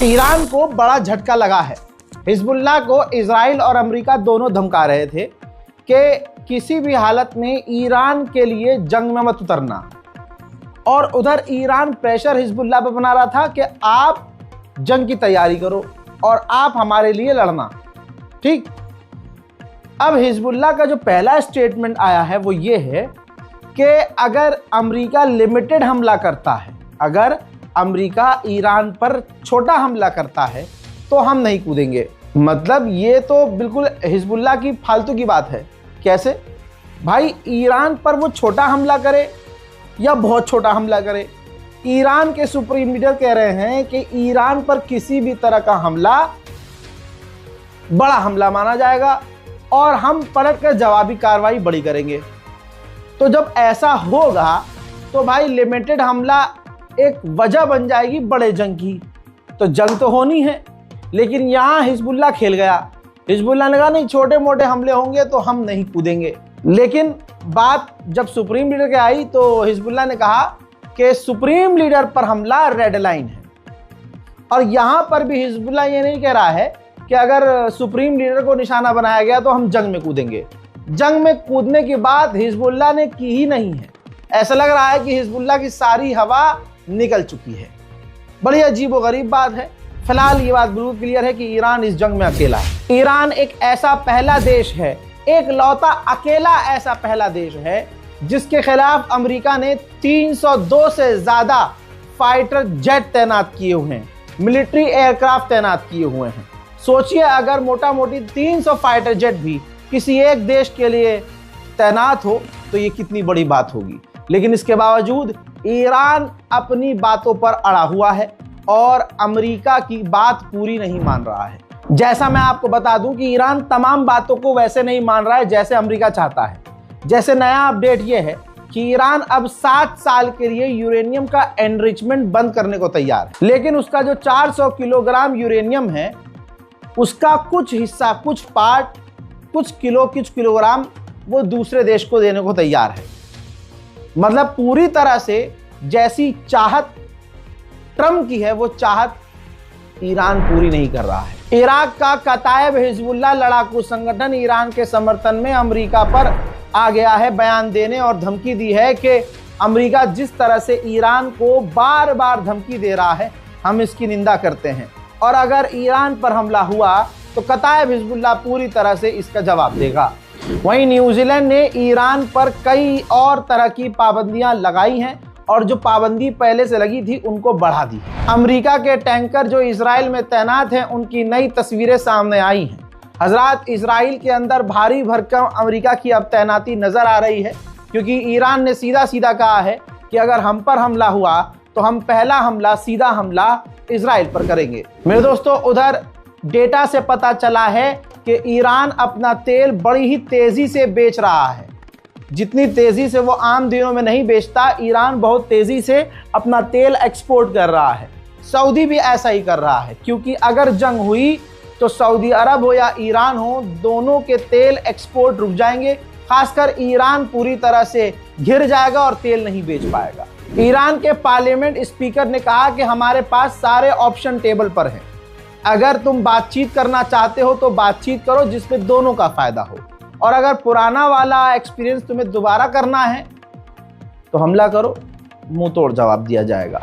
Iran को बड़ा झटका लगा है। हिजबुल्लाह को इजराइल और अमेरिका दोनों धमका रहे थे कि किसी भी हालत में ईरान के लिए जंग में मत उतरना, और उधर ईरान प्रेशर हिजबुल्लाह पर बना रहा था कि आप जंग की तैयारी करो और आप हमारे लिए लड़ना। ठीक, अब हिजबुल्लाह का जो पहला स्टेटमेंट आया है वो ये है कि अगर अमेरिका लिमिटेड हमला करता है, अगर अमेरिका ईरान पर छोटा हमला करता है तो हम नहीं कूदेंगे। मतलब ये तो बिल्कुल हिजबुल्लाह की फालतू की बात है। कैसे भाई, ईरान पर वो छोटा हमला करे या बहुत छोटा हमला करे? ईरान के सुप्रीम लीडर कह रहे हैं कि ईरान पर किसी भी तरह का हमला बड़ा हमला माना जाएगा और हम पलट कर जवाबी कार्रवाई बड़ी करेंगे। तो जब ऐसा होगा तो भाई लिमिटेड हमला एक वजह बन जाएगी बड़े जंग की। तो जंग तो होनी है, लेकिन यहां हिजबुल्लाह खेल गया। हिजबुल्लाह ने कहा नहीं, छोटे मोटे हमले होंगे तो हम नहीं कूदेंगे। लेकिन बात जब सुप्रीम लीडर के आई तो हिजबुल्लाह ने कहा कि सुप्रीम लीडर पर हमला रेड लाइन है। और यहां पर भी हिजबुल्लाह ये नहीं कह रहा है कि अगर सुप्रीम लीडर को निशाना बनाया गया तो हम जंग में कूदेंगे। जंग में कूदने की बात हिजबुल्लाह ने की ही नहीं है। ऐसा लग रहा है कि हिजबुल्लाह की सारी हवा निकल चुकी है। बड़ी अजीबोगरीब बात है। फिलहाल ये बात बिल्कुल क्लियर है कि ईरान इस जंग में अकेला है। ईरान एक ऐसा पहला देश है, एक लौता अकेला ऐसा पहला देश है जिसके खिलाफ अमेरिका ने 302 से ज्यादा फाइटर जेट तैनात किए हुए हैं, मिलिट्री एयरक्राफ्ट तैनात किए हुए हैं। सोचिए अगर मोटा मोटी 300 फाइटर जेट भी किसी एक देश के लिए तैनात हो तो ये कितनी बड़ी बात होगी। लेकिन इसके बावजूद ईरान अपनी बातों पर अड़ा हुआ है और अमेरिका की बात पूरी नहीं मान रहा है। जैसा मैं आपको बता दूं कि ईरान तमाम बातों को वैसे नहीं मान रहा है जैसे अमेरिका चाहता है। जैसे नया अपडेट ये है कि ईरान अब 7 साल के लिए यूरेनियम का एनरिचमेंट बंद करने को तैयार है, लेकिन उसका जो 400 किलोग्राम यूरेनियम है उसका कुछ हिस्सा, कुछ पार्ट, कुछ किलोग्राम वो दूसरे देश को देने को तैयार है। मतलब पूरी तरह से जैसी चाहत ट्रम्प की है वो चाहत ईरान पूरी नहीं कर रहा है। इराक का कतायब हिजबुल्लाह लड़ाकू संगठन ईरान के समर्थन में अमेरिका पर आ गया है बयान देने और धमकी दी है कि अमेरिका जिस तरह से ईरान को बार बार धमकी दे रहा है हम इसकी निंदा करते हैं, और अगर ईरान पर हमला हुआ तो कतायब हिजबुल्लाह पूरी तरह से इसका जवाब देगा। वहीं न्यूजीलैंड ने ईरान पर कई और तरह की पाबंदियां लगाई हैं और जो पाबंदी पहले से लगी थी उनको बढ़ा दी। अमेरिका के टैंकर जो इजराइल में तैनात हैं उनकी नई तस्वीरें सामने आई हैं। हजरात, इजराइल के अंदर भारी भरकम अमेरिका की अब तैनाती नजर आ रही है, क्योंकि ईरान ने सीधा सीधा कहा है कि अगर हम पर हमला हुआ तो हम पहला हमला, सीधा हमला इजराइल पर करेंगे। मेरे दोस्तों, उधर डेटा से पता चला है कि ईरान अपना तेल बड़ी ही तेजी से बेच रहा है। जितनी तेजी से वो आम दिनों में नहीं बेचता, ईरान बहुत तेजी से अपना तेल एक्सपोर्ट कर रहा है। सऊदी भी ऐसा ही कर रहा है, क्योंकि अगर जंग हुई तो सऊदी अरब हो या ईरान हो, दोनों के तेल एक्सपोर्ट रुक जाएंगे। खासकर ईरान पूरी तरह से घिर जाएगा और तेल नहीं बेच पाएगा। ईरान के पार्लियामेंट स्पीकर ने कहा कि हमारे पास सारे ऑप्शन टेबल पर हैं। अगर तुम बातचीत करना चाहते हो तो बातचीत करो जिसमें दोनों का फायदा हो, और अगर पुराना वाला एक्सपीरियंस तुम्हें दोबारा करना है तो हमला करो, मुंह तोड़ जवाब दिया जाएगा।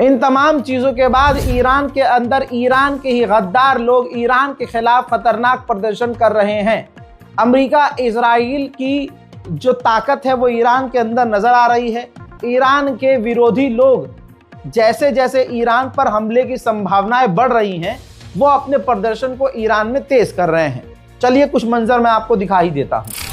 इन तमाम चीज़ों के बाद ईरान के अंदर ईरान के ही गद्दार लोग ईरान के खिलाफ खतरनाक प्रदर्शन कर रहे हैं। अमेरिका इजराइल की जो ताकत है वो ईरान के अंदर नजर आ रही है। ईरान के विरोधी लोग जैसे जैसे ईरान पर हमले की संभावनाएं बढ़ रही हैं, वो अपने प्रदर्शन को ईरान में तेज कर रहे हैं। चलिए कुछ मंजर मैं आपको दिखाई देता हूं।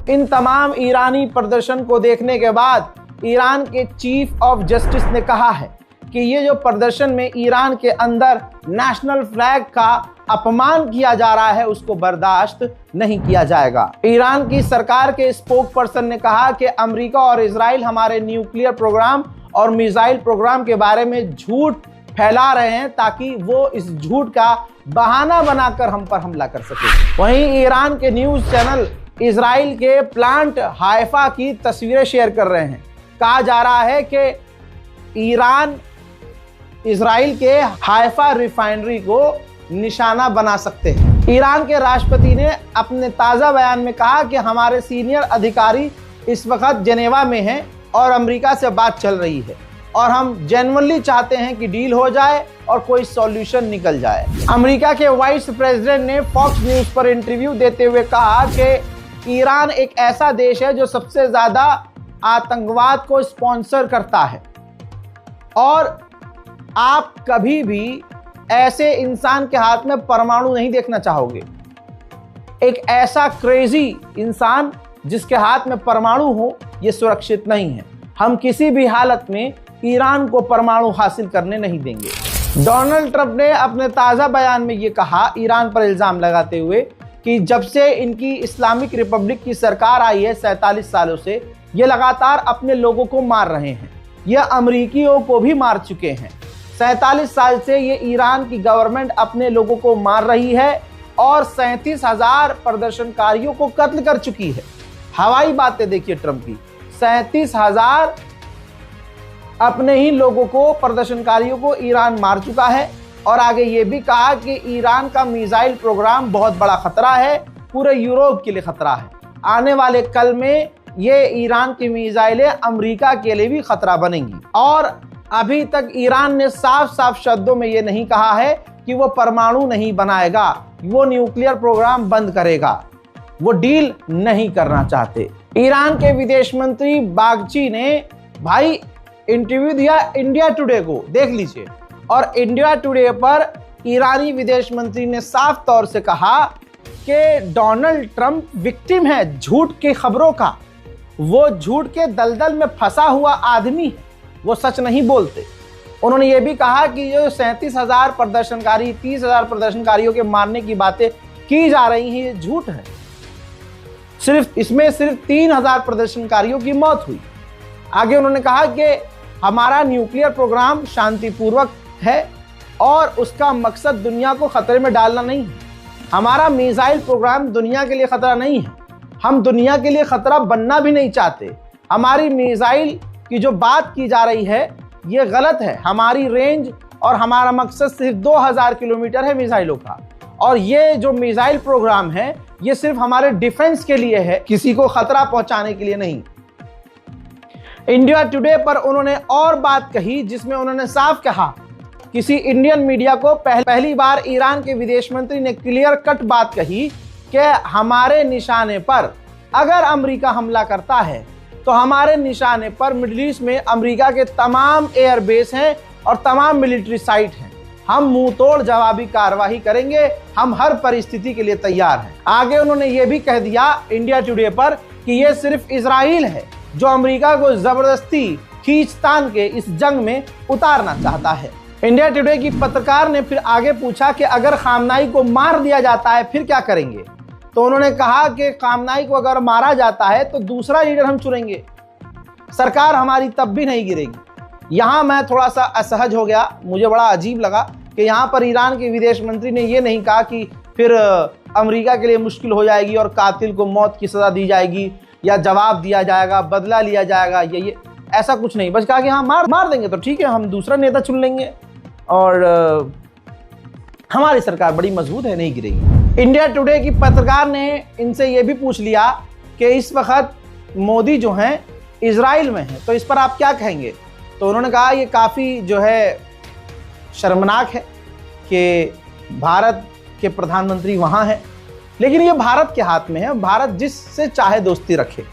इन तमाम ईरानी प्रदर्शन को देखने के बाद ईरान के चीफ ऑफ जस्टिस ने कहा है कि ये जो प्रदर्शन में ईरान के अंदर नेशनल फ्लैग का अपमान किया जा रहा है उसको बर्दाश्त नहीं किया जाएगा। ईरान की सरकार के स्पोक पर्सन ने कहा कि अमेरिका और इजराइल हमारे न्यूक्लियर प्रोग्राम और मिसाइल प्रोग्राम के बारे में झूठ फैला रहे हैं ताकि वो इस झूठ का बहाना बनाकर हम पर हमला कर सके। वहीं ईरान के न्यूज चैनल इजराइल के प्लांट हाइफा की तस्वीरें शेयर कर रहे हैं। कहा जा रहा है कि ईरान इजराइल के हाइफा रिफाइनरी को निशाना बना सकते हैं। ईरान के राष्ट्रपति ने अपने ताज़ा बयान में कहा कि हमारे सीनियर अधिकारी इस वक्त जेनेवा में हैं और अमेरिका से बात चल रही है और हम जेन्युइनली चाहते हैं कि डील हो जाए और कोई सॉल्यूशन निकल जाए। अमेरिका के वाइस प्रेसिडेंट ने फॉक्स न्यूज़ पर इंटरव्यू देते हुए कहा कि ईरान एक ऐसा देश है जो सबसे ज्यादा आतंकवाद को स्पॉन्सर करता है और आप कभी भी ऐसे इंसान के हाथ में परमाणु नहीं देखना चाहोगे। एक ऐसा क्रेजी इंसान जिसके हाथ में परमाणु हो, यह सुरक्षित नहीं है। हम किसी भी हालत में ईरान को परमाणु हासिल करने नहीं देंगे। डोनाल्ड ट्रंप ने अपने ताजा बयान में यह कहा, ईरान पर इल्जाम लगाते हुए, कि जब से इनकी इस्लामिक रिपब्लिक की सरकार आई है 47 सालों से, ये लगातार अपने लोगों को मार रहे हैं। यह अमरीकियों को भी मार चुके हैं। 47 साल से ये ईरान की गवर्नमेंट अपने लोगों को मार रही है और 37,000 प्रदर्शनकारियों को कत्ल कर चुकी है। हवाई बातें देखिए ट्रंप की, 37,000 अपने ही लोगों को, प्रदर्शनकारियों को ईरान मार चुका है। और आगे ये भी कहा कि ईरान का मिसाइल प्रोग्राम बहुत बड़ा खतरा है, पूरे यूरोप के लिए खतरा है। आने वाले कल में ये ईरान की मिसाइलें अमेरिका के लिए भी खतरा बनेंगी। और अभी तक ईरान ने साफ साफ शब्दों में ये नहीं कहा है कि वो परमाणु नहीं बनाएगा, वो न्यूक्लियर प्रोग्राम बंद करेगा, वो डील नहीं करना चाहते। ईरान के विदेश मंत्री बागची ने भाई इंटरव्यू दिया इंडिया टुडे को, देख लीजिए। और इंडिया टुडे पर ईरानी विदेश मंत्री ने साफ तौर से कहा कि डोनाल्ड ट्रंप विक्टिम है झूठ की खबरों का, वो झूठ के दलदल में फंसा हुआ आदमी है, वो सच नहीं बोलते। उन्होंने ये भी कहा कि जो 37,000 प्रदर्शनकारी, 30,000 प्रदर्शनकारियों के मारने की बातें की जा रही हैं, ये झूठ है। इसमें सिर्फ 3,000 प्रदर्शनकारियों की मौत हुई। आगे उन्होंने कहा कि हमारा न्यूक्लियर प्रोग्राम शांतिपूर्वक है और उसका मकसद दुनिया को खतरे में डालना नहीं है। हमारा मिसाइल प्रोग्राम दुनिया के लिए खतरा नहीं है, हम दुनिया के लिए खतरा बनना भी नहीं चाहते। हमारी मिसाइल की जो बात की जा रही है ये गलत है। हमारी रेंज और हमारा मकसद सिर्फ 2000 किलोमीटर है मिसाइलों का, और ये जो मिसाइल प्रोग्राम है ये सिर्फ हमारे डिफेंस के लिए है, किसी को खतरा पहुंचाने के लिए नहीं। इंडिया टुडे पर उन्होंने और बात कही जिसमें उन्होंने साफ कहा, किसी इंडियन मीडिया को पहली बार ईरान के विदेश मंत्री ने क्लियर कट बात कही कि हमारे निशाने पर अगर अमेरिका हमला करता है तो हमारे निशाने पर मिडिल ईस्ट में अमेरिका के तमाम एयरबेस हैं और तमाम मिलिट्री साइट हैं। हम मुंह तोड़ जवाबी कार्रवाई करेंगे, हम हर परिस्थिति के लिए तैयार हैं। आगे उन्होंने ये भी कह दिया इंडिया टुडे पर कि ये सिर्फ इजराइल है जो अमेरिका को जबरदस्ती खींचतान के इस जंग में उतारना चाहता है। इंडिया टुडे की पत्रकार ने फिर आगे पूछा कि अगर खामनाई को मार दिया जाता है फिर क्या करेंगे? तो उन्होंने कहा कि खामनाई को अगर मारा जाता है तो दूसरा लीडर हम चुनेंगे, सरकार हमारी तब भी नहीं गिरेगी। यहां मैं थोड़ा सा असहज हो गया, मुझे बड़ा अजीब लगा कि यहां पर ईरान के विदेश मंत्री ने यह नहीं कहा कि फिर अमेरिका के लिए मुश्किल हो जाएगी और कातिल को मौत की सजा दी जाएगी या जवाब दिया जाएगा, बदला लिया जाएगा, ये ऐसा कुछ नहीं। बस कहा कि हाँ मार देंगे तो ठीक है, हम दूसरा नेता चुन लेंगे और हमारी सरकार बड़ी मजबूत है, नहीं गिरेगी। इंडिया टुडे की पत्रकार ने इनसे यह भी पूछ लिया कि इस वक्त मोदी जो हैं इजराइल में हैं, तो इस पर आप क्या कहेंगे? तो उन्होंने कहा ये काफ़ी जो है शर्मनाक है कि भारत के प्रधानमंत्री वहाँ हैं, लेकिन ये भारत के हाथ में है, भारत जिससे चाहे दोस्ती रखे।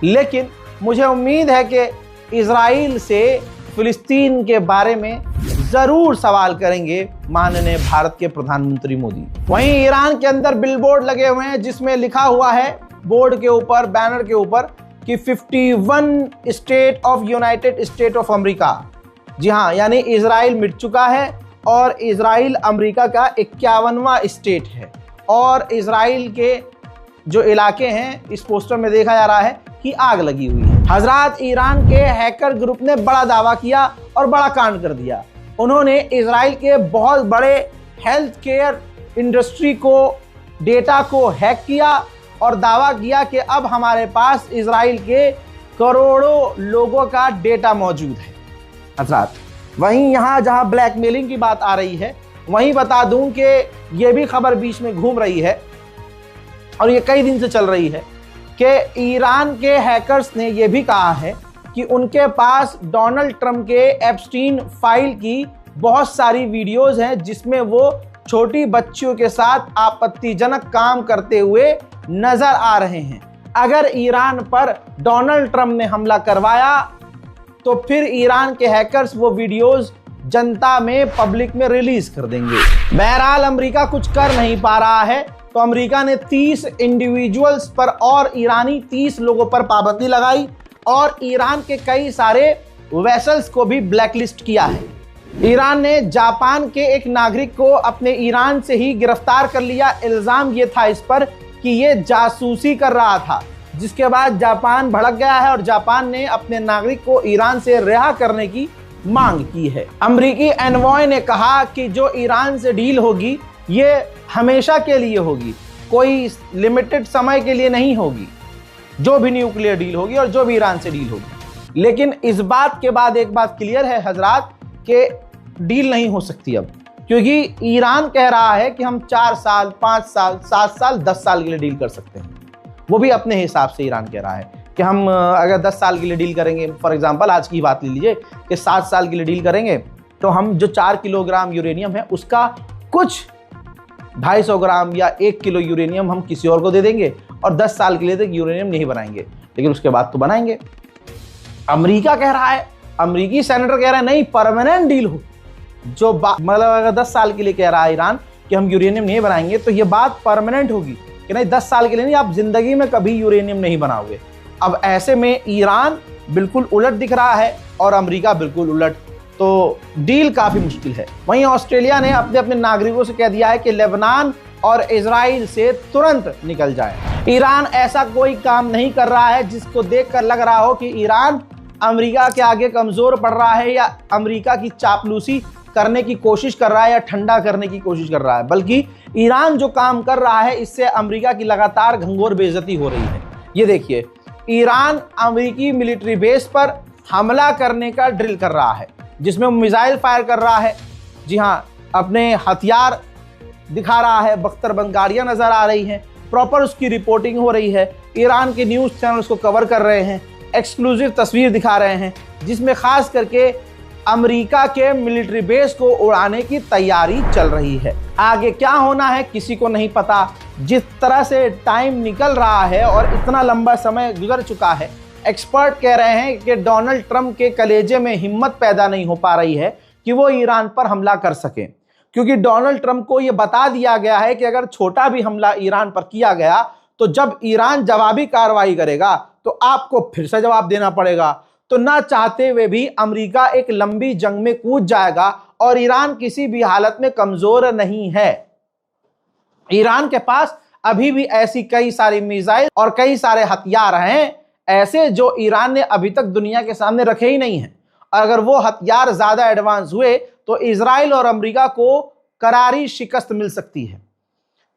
लेकिन मुझे उम्मीद है कि इजराइल से फिलिस्तीन के बारे में जरूर सवाल करेंगे माननीय भारत के प्रधानमंत्री मोदी। वहीं ईरान के अंदर बिलबोर्ड लगे हुए हैं जिसमें लिखा हुआ है बोर्ड के ऊपर, बैनर के ऊपर कि 51 state of United State of America. जी हाँ, यानी इजराइल मिट चुका है और इजराइल अमेरिका का 51वां स्टेट है। और इजराइल के जो इलाके हैं इस पोस्टर में देखा जा रहा है कि आग लगी हुई है। हजरात, ईरान के हैकर ग्रुप ने बड़ा दावा किया और बड़ा कांड कर दिया। उन्होंने इजराइल के बहुत बड़े हेल्थ केयर इंडस्ट्री को, डेटा को हैक किया और दावा किया कि अब हमारे पास इजराइल के करोड़ों लोगों का डेटा मौजूद है। हजरात, वहीं यहाँ जहाँ ब्लैकमेलिंग की बात आ रही है, वहीं बता दूं कि ये भी खबर बीच में घूम रही है और ये कई दिन से चल रही है कि ईरान के हैकर्स ने यह भी कहा है कि उनके पास डोनाल्ड ट्रंप के एप्स्टीन फाइल की बहुत सारी वीडियोस हैं जिसमें वो छोटी बच्चियों के साथ आपत्तिजनक काम करते हुए नजर आ रहे हैं। अगर ईरान पर डोनाल्ड ट्रंप ने हमला करवाया तो फिर ईरान के हैकर्स वो वीडियोस जनता में, पब्लिक में रिलीज कर देंगे। बहरहाल अमेरिका कुछ कर नहीं पा रहा है तो अमेरिका ने 30 इंडिविजुअल्स पर और ईरानी 30 लोगों पर पाबंदी लगाई और ईरान के कई सारे वेसल्स को भी ब्लैकलिस्ट किया है। ईरान ने जापान के एक नागरिक को अपने ईरान से ही गिरफ्तार कर लिया। इल्जाम ये था इस पर कि ये जासूसी कर रहा था, जिसके बाद जापान भड़क गया है और जापान ने अपने नागरिक को ईरान से रिहा करने की मांग की है। अमेरिकी एनवॉय ने कहा कि जो ईरान से डील होगी ये हमेशा के लिए होगी, कोई लिमिटेड समय के लिए नहीं होगी, जो भी न्यूक्लियर डील होगी और जो भी ईरान से डील होगी। लेकिन इस बात के बाद एक बात क्लियर है हजरात कि डील नहीं हो सकती अब, क्योंकि ईरान कह रहा है कि हम 4 साल, 5 साल, 7 साल, 10 साल के लिए डील कर सकते हैं। वो भी अपने हिसाब से ईरान कह रहा है कि हम अगर 10 साल के लिए डील करेंगे, फॉर एग्जांपल आज की बात ले लीजिए कि 7 साल के लिए डील करेंगे तो हम जो 4 किलोग्राम यूरेनियम है उसका कुछ 250 ग्राम या 1 किलो यूरेनियम हम किसी और को दे देंगे और 10 साल के लिए तक यूरेनियम नहीं बनाएंगे, लेकिन उसके बाद तो बनाएंगे। अमेरिका कह रहा है, अमेरिकी सेनेटर कह रहा है नहीं, परमानेंट डील हो। जो मतलब अगर 10 साल के लिए कह रहा है ईरान कि हम यूरेनियम नहीं बनाएंगे तो ये बात परमानेंट होगी कि नहीं, 10 साल के लिए नहीं, आप जिंदगी में कभी यूरेनियम नहीं बनाओगे। अब ऐसे में ईरान बिल्कुल उलट दिख रहा है और अमेरिका बिल्कुल उलट, तो डील काफी मुश्किल है। वहीं ऑस्ट्रेलिया ने अपने अपने नागरिकों से कह दिया है कि लेबनान और इजराइल से तुरंत निकल जाए। ईरान ऐसा कोई काम नहीं कर रहा है जिसको देखकर लग रहा हो कि ईरान अमेरिका के आगे कमजोर पड़ रहा है या अमेरिका की चापलूसी करने की कोशिश कर रहा है या ठंडा करने की कोशिश कर रहा है, बल्कि ईरान जो काम कर रहा है इससे अमेरिका की लगातार घंघोर बेइज्जती हो रही है। ये देखिए, ईरान अमेरिकी मिलिट्री बेस पर हमला करने का ड्रिल कर रहा है जिसमें मिसाइल फायर कर रहा है। जी हाँ, अपने हथियार दिखा रहा है, बख्तरबंद गाड़ियां नजर आ रही हैं, प्रॉपर उसकी रिपोर्टिंग हो रही है। ईरान के न्यूज़ चैनल उसको कवर कर रहे हैं, एक्सक्लूसिव तस्वीर दिखा रहे हैं जिसमें खास करके अमेरिका के मिलिट्री बेस को उड़ाने की तैयारी चल रही है। आगे क्या होना है किसी को नहीं पता। जिस तरह से टाइम निकल रहा है और इतना लंबा समय गुजर चुका है, एक्सपर्ट कह रहे हैं कि डोनाल्ड ट्रंप के कलेजे में हिम्मत पैदा नहीं हो पा रही है कि वो ईरान पर हमला कर सकें, क्योंकि डोनाल्ड ट्रंप को यह बता दिया गया है कि अगर छोटा भी हमला ईरान पर किया गया तो जब ईरान जवाबी कार्रवाई करेगा तो आपको फिर से जवाब देना पड़ेगा। तो ना चाहते हुए भी अमेरिका एक लंबी जंग में कूद जाएगा और ईरान किसी भी हालत में कमजोर नहीं है। ईरान के पास अभी भी ऐसी कई सारी मिसाइल और कई सारे हथियार हैं ऐसे जो ईरान ने अभी तक दुनिया के सामने रखे ही नहीं हैं। और अगर वो हथियार ज्यादा एडवांस हुए तो इजराइल और अमेरिका को करारी शिकस्त मिल सकती है।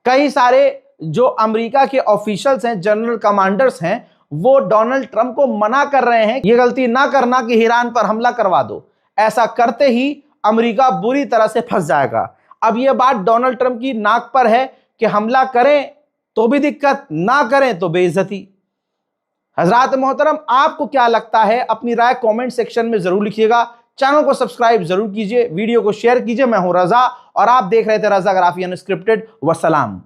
कई सारे जो अमेरिका के ऑफिशियल्स हैं, जनरल कमांडर्स हैं, वो डोनाल्ड ट्रंप को मना कर रहे हैं ये गलती ना करना कि ईरान पर हमला करवा दो। ऐसा करते ही अमेरिका बुरी तरह से फंस जाएगा। अब यह बात डोनाल्ड ट्रंप की नाक पर है कि हमला करें तो भी दिक्कत, ना करें तो बेइज्जती। हजरात मोहतरम, आपको क्या लगता है? अपनी राय कमेंट सेक्शन में जरूर लिखिएगा। चैनल को सब्सक्राइब जरूर कीजिए, वीडियो को शेयर कीजिए। मैं हूं रजा और आप देख रहे थे रजाग्राफी अनस्क्रिप्टेड। वसलाम।